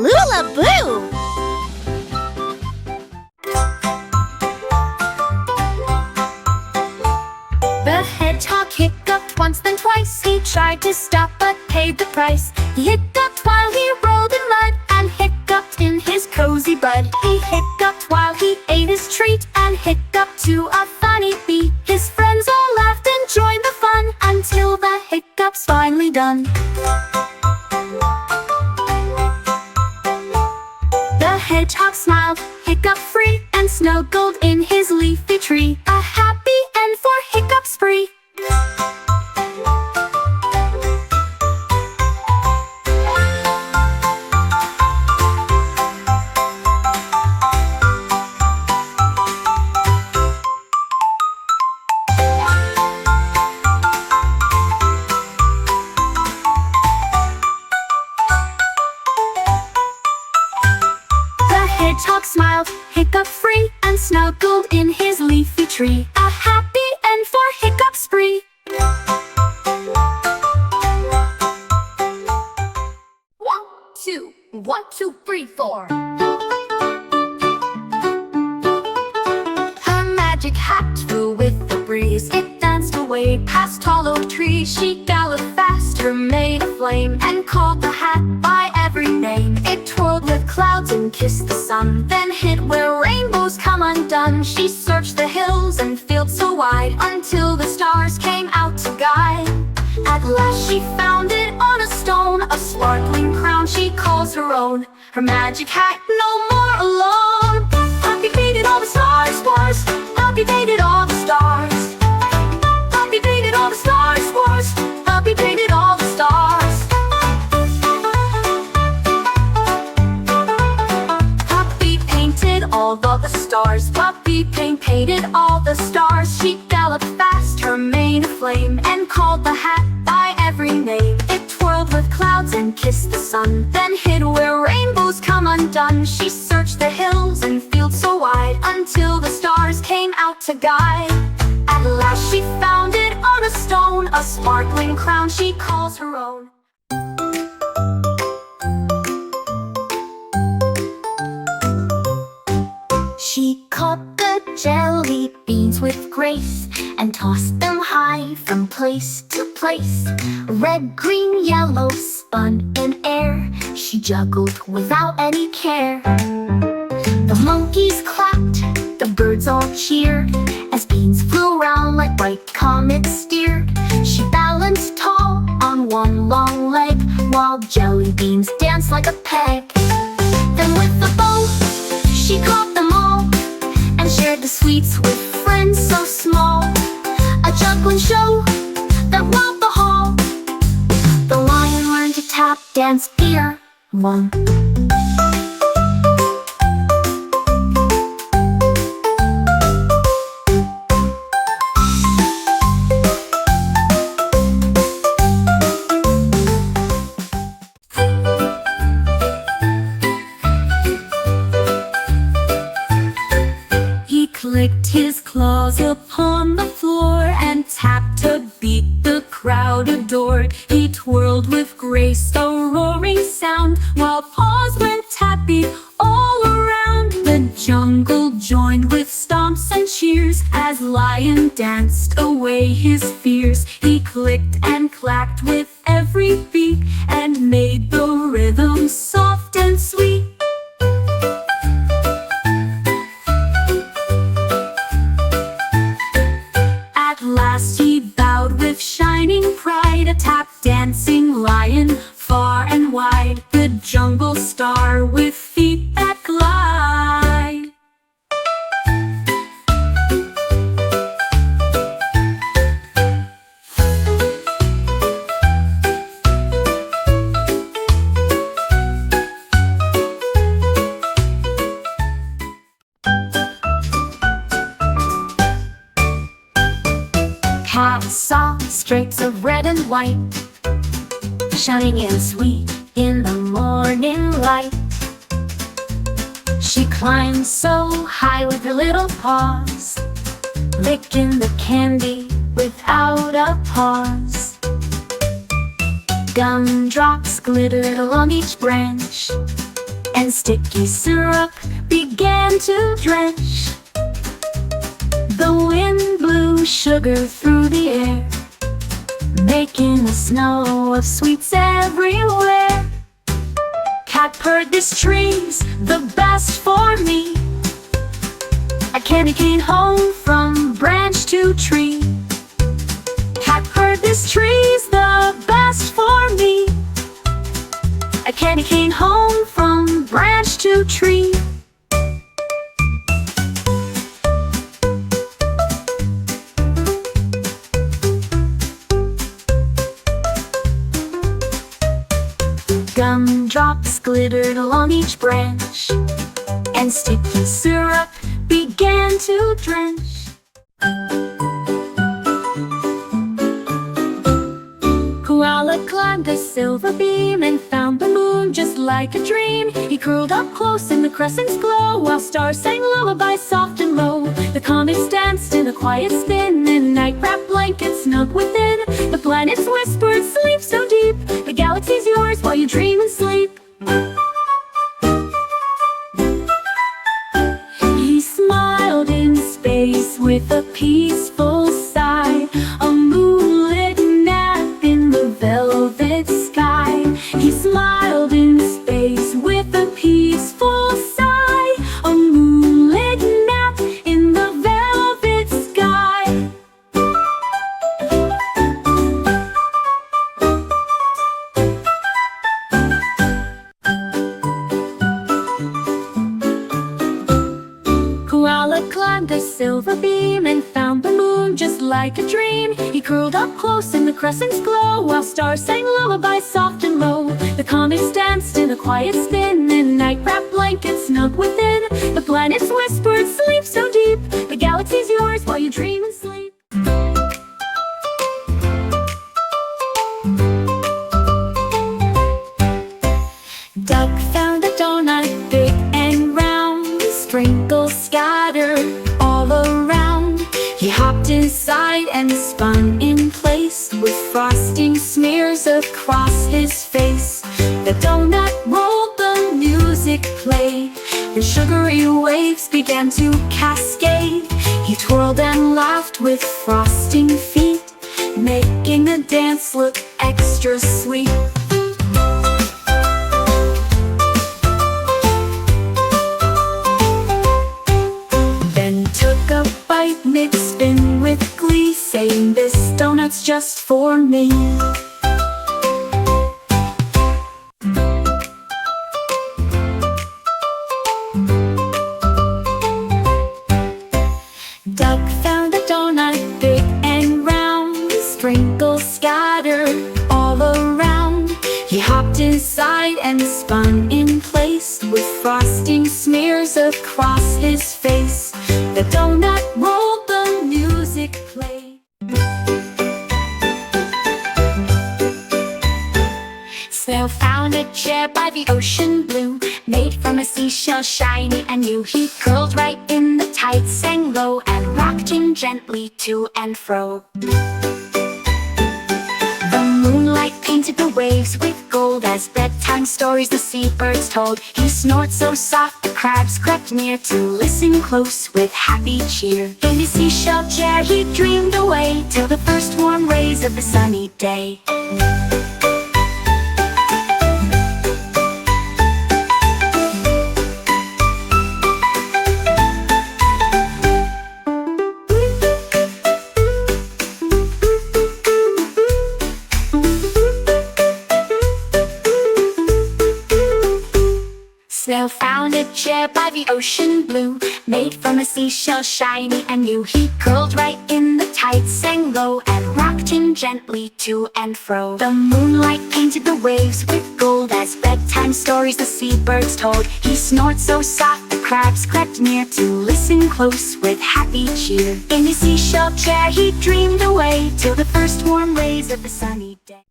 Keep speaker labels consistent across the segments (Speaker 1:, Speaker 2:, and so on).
Speaker 1: Lula-boo!
Speaker 2: The hedgehog hiccuped once then twice. He tried to stop but paid the price. He hiccuped while he rolled in mud and hiccuped in his cozy bud. He hiccuped while he ate his treat and hiccuped to a funny beat. His friends all laughed and joined the fun until the hiccup's finally done. The hedgehog smiled, hiccup-free, and snuggled in his leafy tree. A happy end for hiccup spree. Hedgehog smiled, hiccup-free, and snuggled in his leafy tree. A happy end for hiccup spree. 1, 2, 1, 2, 3, 4. Her magic hat flew with the breeze. It danced away past tall oak trees. She galloped fast, her mane aflame, and called the hat by every name. It twirled with clouds and kissed the sun, then hid where rainbows come undone. She searched the hills and fields so wide until the stars came out to guide. At last she found it on a stone, a sparkling crown she calls her own. Her magic hat no more alone. Happy painted all the stars, stars. Happy painted all the stars. Happy painted all the stars, stars. Happy painted all the stars. Puppy painted all the stars. Puppy painted all the stars. She galloped fast, her mane aflame, and called the hat by every name. It twirled with clouds and kissed the sun, then hid where rainbows come undone. She searched the hills and fields so wide until the stars came out to guide. At last she found it on a stone, a sparkling crown she calls her own. She caught the jelly beans with grace and tossed them high from place to place. Red, green, yellow spun in air. She juggled without any care. The monkeys clapped, the birds all cheered as beans flew round like bright comets steered. She balanced tall on one long leg while jelly beans danced like a peg. Then with the bow she caught them all and shared the sweets with friends so small. A juggling show that wowed the hall. The lion learned to tap dance beer one. Clicked his claws upon the floor and tapped to beat the crowd adored. He twirled with grace a roaring sound while paws went tapping all around. The jungle joined with stomps and cheers as lion danced away his fears. He clicked and clacked with every beat and made the rhythm soft and sweet. At last he bowed with shining pride, a tap dancing lion far and wide, the jungle star with feet that glide. Cat saw streaks of red and white shining in sweet in the morning light. She climbed so high with her little paws, licking the candy without a pause. Gumdrops glittered along each branch, and sticky syrup began to drench. The wind blew sugar through the air, making a snow of sweets everywhere. Cat purred, "This tree's the best for me." A candy cane home from branch to tree. Cat purred, "This tree's the best for me." A candy cane home from branch to tree. Gumdrops glittered along each branch, and sticky syrup began to drench. Koala climbed a silver beam and found the moon just like a dream. He curled up close in the crescent's glow, while stars sang lullabies soft and low. The comets danced in a quiet spin, and night-wrapped blankets snug within. The planets whispered, "Sleep so deep, the galaxy's yours while you dream and sleep." He smiled in space with a peaceful sigh, a moonlit nap in the velvet sky. He smiled in space with a peaceful sigh, a moonlit nap in the velvet sky. Koala climbed a silver beam and found the moon just like a dream. He curled up close in the crescent's glow, while stars sang lullabies soft and low. The comets danced in a quiet spin, and night-wrapped blankets snug within. The planets whispered, "Sleep so deep, the galaxy's yours while you dream and sleep." Duck found a donut big and round, sprinkles scattered all around. He hopped inside and spun in place, with frosting smears across his face. The donut rolled, the music played, and sugary waves began to cascade. He twirled and laughed with frosting feet, making the dance look extra sweet. Mid-spin with glee, saying, "This donut's just for me." Duck found a donut big and round, sprinkles scattered all around. He hopped inside and spun in place, with frosting smears across his face. The donut rolled, the music played. Snail found a chair by the ocean blue, made from a seashell shiny and new. He curled right in the tide, sang low, and rocked him gently to and fro. The moonlight painted the waves with gold, as bedtime stories the seabirds told. He snored so soft the crabs crept near, to listen close with happy cheer. In his seashell chair he dreamed away, till the first warm rays of the sunny day. Snail found a chair by the ocean blue, made from a seashell shiny and new. He curled right in the tide, sang low, and rocked him gently to and fro. The moonlight painted the waves with gold, as bedtime stories the seabirds told. He snored so soft the crabs crept near, to listen close with happy cheer. In his seashell chair he dreamed away, till the first warm rays of the sunny day.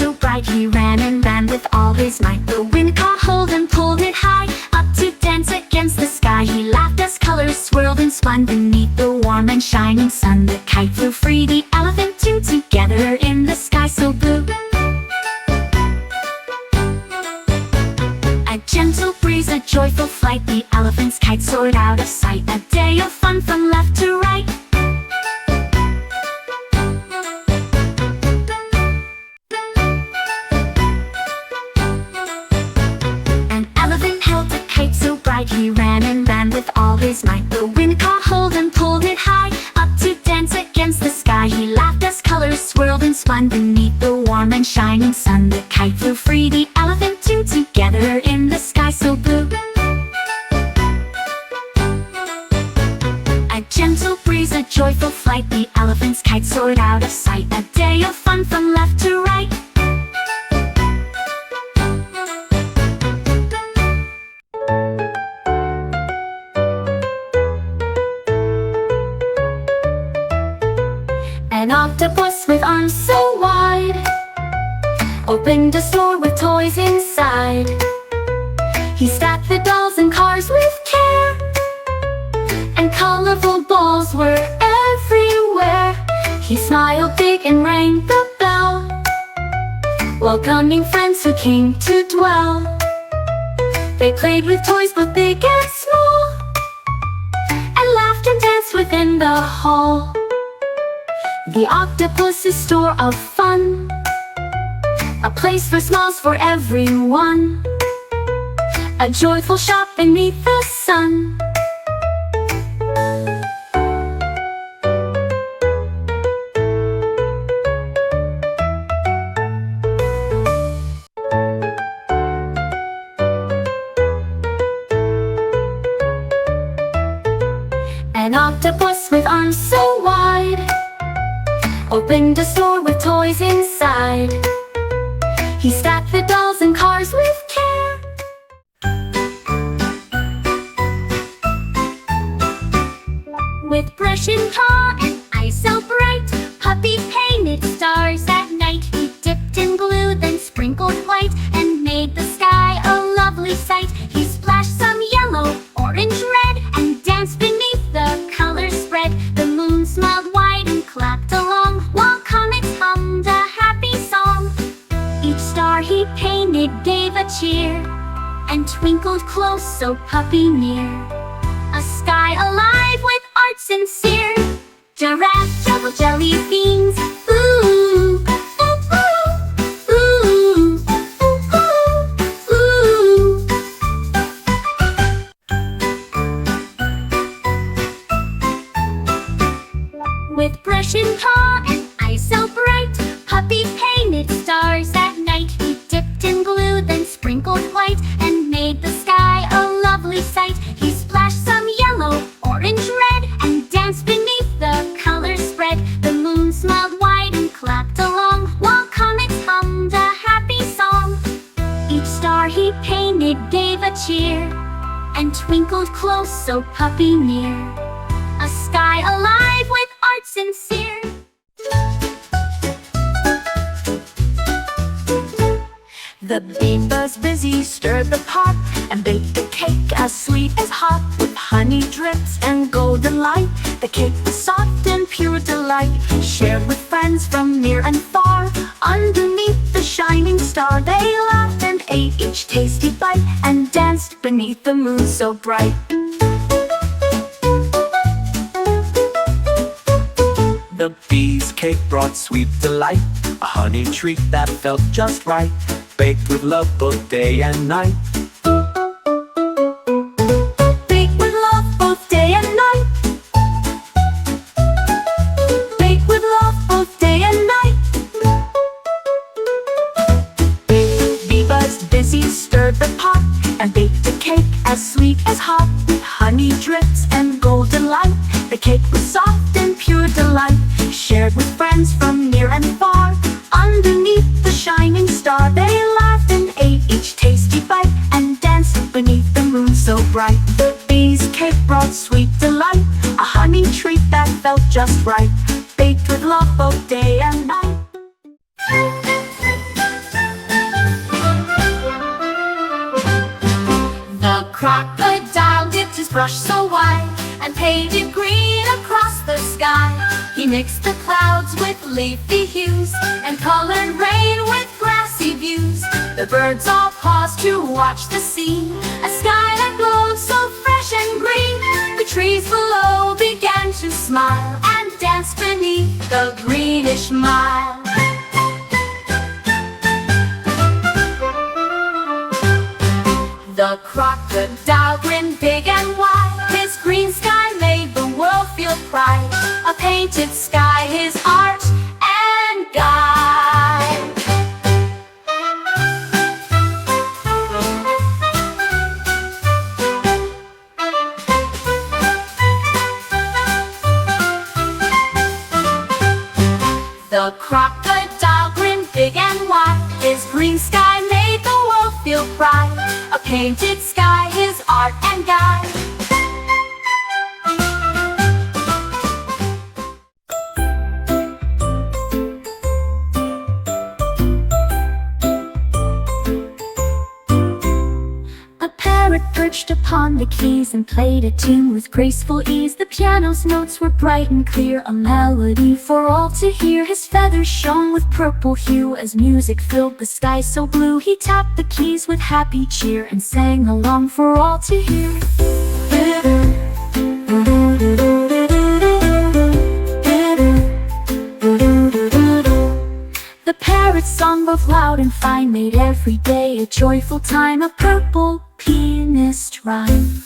Speaker 2: So bright he ran and ran with all his might. The wind caught hold and pulled it high, up to dance against the sky. He laughed as colors swirled and spun beneath the warm and shining sun. The kite flew free, the elephant too, together in the sky so blue. joyful flight. The elephant's kite soared out of sight. A day of fun from left to right. An elephant held a kite so bright, he ran and ran with all his might. The wind caught hold and pulled it high, up to dance against the sky. He laughed as colors swirled and spun beneath the warm and shining sun. The kite flew free, the elephant too, together in the sky so blue. A gentle breeze, a joyful flight. The elephant's kite soared out of sight. A day of fun from left to right. An octopus with arms so wide opened a store with toys inside. He stacked the dolls and cars with care, and colorful balls were everywhere. He smiled big and rang the bell, welcoming friends who came to dwell. They played with toys both big and small, and laughed and danced within the hall. The octopus's store of fun, a place for smiles for everyone, a joyful shop beneath the sun. An octopus with arms so wide opened a store with toys inside. He stacked the dolls and cars with care. With brush and paw and eyes so bright, Puppy painted stars at night. He dipped in blue, then sprinkled white, and made the sky a lovely sight. He splashed some yellow, orange, red, and danced beneath the color spread. The moon smiled wide and clapped along, while comets hummed a happy song. Each star he painted gave a cheer, and twinkled close so Puppy near. A sky alive with art sincere. Giraffe juggled jelly beans. Ooh, ooh, ooh, ooh, ooh, ooh. With brush and paw and eyes so bright, Puppy painted stars at night. He dipped in blue, then sprinkled white, and made the sky a lovely sight. He splashed some yellow, orange, red, and danced beneath the color spread. The moon smiled wide and clapped along, while comets hummed a happy song. Each star he painted gave a cheer, and twinkled close so Puppy near. A sky alive with art sincere. The beaver's busy, stirred the pot, and baked a cake as sweet as hot, with honey drips and golden light. The cake was soft and pure delight, shared with friends from near and far. Underneath the shining star they laughed and ate each tasty bite, and danced beneath the moon so bright.
Speaker 1: The bee's cake brought sweet delight, a honey treat that felt just right, baked with love both day and night.
Speaker 2: Baked with love both day and night. Baked with love both day and night.
Speaker 1: Beaver's busy, stirred the pot, and baked a cake as sweet as hot, with honey drips and golden light. The cake was soft and pure delight, shared with friends from near and far. Underneath the shining star they laughed and ate each tasty bite, and danced beneath the moon so bright. The bee's cake brought sweet delight, a honey treat that felt just right, baked with love both day and night. The crocodile dipped his brush so wide, and painted green across the sky. He mixed the clouds with leafy hues, and colored rain with grassy views. The birds all paused to watch the scene, a sky that so fresh and green. The trees below began to smile and dance beneath the greenish mile. The crocodile grinned big and wide. His green sky made the world feel pride. A painted sky, his art and guide. The crocodile grinned big and wide. His green sky made the world feel pride. A painted sky, his art and guide. A parrot perched upon the keys and played a tune with graceful ease. The piano's notes were bright and clear, a melody for all to hear. His feathers shone with purple hue as music filled the sky so blue. He tapped the keys with happy cheer and sang along for all to hear. The parrot's song, both loud and fine, made every day a joyful time. A purple pianist rhyme.